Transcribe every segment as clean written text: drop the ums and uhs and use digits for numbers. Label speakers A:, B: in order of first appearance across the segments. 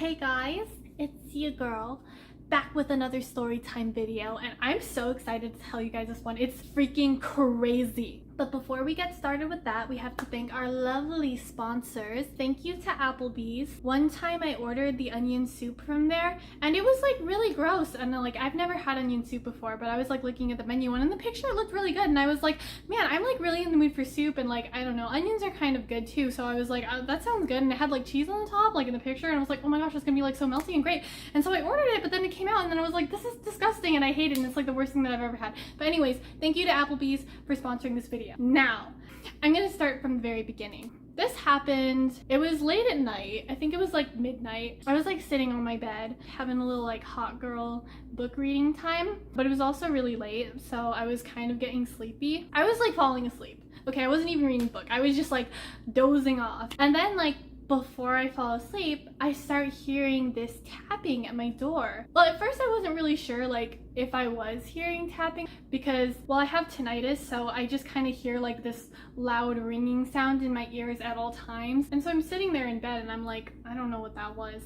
A: Hey guys, it's your girl back with another story time video, and I'm so excited to tell you guys this one. It's freaking crazy. But before we get started with that, we have to thank our lovely sponsors. Thank you to Applebee's. One time I ordered the onion soup from there and it was like really gross, and like I've never had onion soup before, but I was like looking at the menu and in the picture it looked really good, and I was like, man, I'm like really in the mood for soup, and like I don't know, onions are kind of good too, so I was like, that sounds good. And it had like cheese on the top like in the picture, and I was like, oh my gosh, it's gonna be like so melty and great. And so I ordered it, but then it came out and then I was like, this is disgusting and I hate it, and it's like the worst thing that I've ever had. But anyways, thank you to Applebee's for sponsoring this video. Now I'm gonna start from the very beginning. This happened, it was late at night. I think it was like midnight. I was like sitting on my bed having a little like hot girl book reading time, but it was also really late, so I was kind of getting sleepy. I was like falling asleep. Okay, I wasn't even reading a book. I was just like dozing off. And then like before I fall asleep, I start hearing this tapping at my door. Well, at first I wasn't really sure like if I was hearing tapping, because well, I have tinnitus, so I just kind of hear like this loud ringing sound in my ears at all times. And so I'm sitting there in bed and I'm like, I don't know what that was.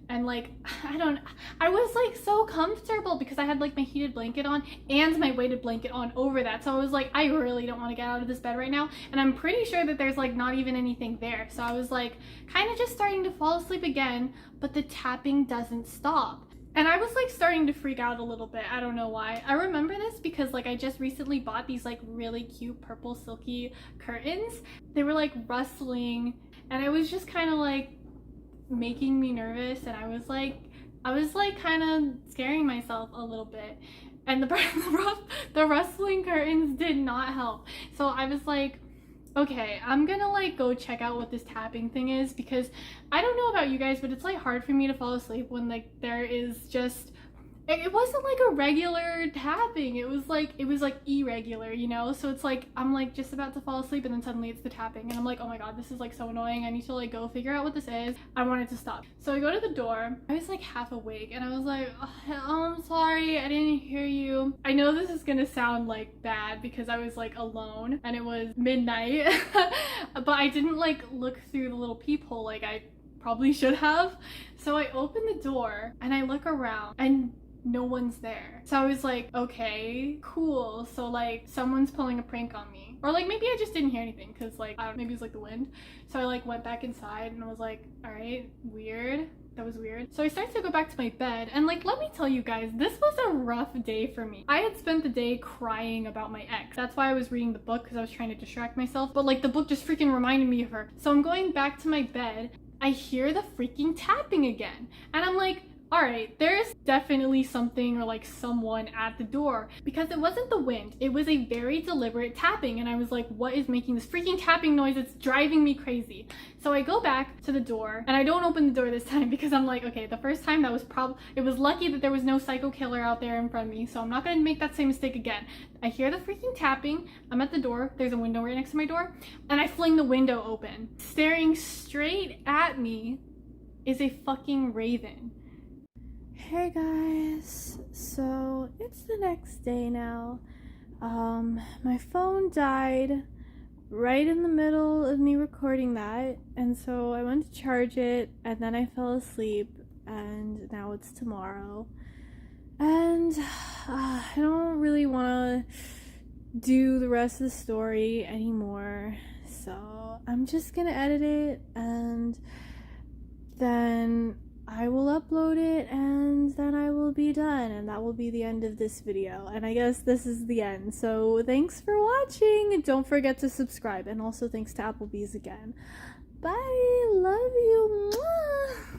A: And like, I was like so comfortable because I had like my heated blanket on and my weighted blanket on over that. So I was like, I really don't want to get out of this bed right now. And I'm pretty sure that there's like not even anything there. So I was like kind of just starting to fall asleep again, but the tapping doesn't stop. And I was like starting to freak out a little bit. I don't know why. I remember this because like I just recently bought these like really cute purple silky curtains. They were like rustling and I was just kind of like making me nervous, and I was like kind of scaring myself a little bit, and the rustling curtains did not help. So I was like, okay, I'm gonna like go check out what this tapping thing is, because I don't know about you guys, but it's like hard for me to fall asleep when like there is just, it wasn't like a regular tapping, it was like irregular, you know? So it's like I'm like just about to fall asleep and then suddenly it's the tapping, and I'm like, oh my god, this is like so annoying. I need to like go figure out what this is. I want it to stop. So I go to the door. I was like half awake and I was like, oh, I'm sorry, I didn't hear you. I know this is gonna sound like bad because I was like alone and it was midnight but I didn't like look through the little peephole like I probably should have. So I open the door and I look around and no one's there. So I was like, okay, cool. So like someone's pulling a prank on me, or like maybe I just didn't hear anything because like I don't know, maybe it was like the wind. So I like went back inside and I was like, all right, weird. That was weird. So I started to go back to my bed, and like, let me tell you guys, this was a rough day for me. I had spent the day crying about my ex. That's why I was reading the book, because I was trying to distract myself, but like the book just freaking reminded me of her. So I'm going back to my bed. I hear the freaking tapping again, and I'm like, all right, there's definitely something or like someone at the door, because it wasn't the wind. It was a very deliberate tapping, and I was like, what is making this freaking tapping noise? It's driving me crazy. So I go back to the door and I don't open the door this time because I'm like, okay, the first time that was it was lucky that there was no psycho killer out there in front of me, so I'm not gonna make that same mistake again. I hear the freaking tapping. I'm at the door. There's a window right next to my door, and I fling the window open. Staring straight at me is a fucking raven. Hey guys, so it's the next day now. My phone died right in the middle of me recording that, and so I went to charge it and then I fell asleep, and now it's tomorrow, and I don't really want to do the rest of the story anymore, so I'm just gonna edit it and then I will upload it, and then I will be done, and that will be the end of this video. And I guess this is the end. So thanks for watching. Don't forget to subscribe, and also thanks to Applebee's again. Bye. Love you. Mwah.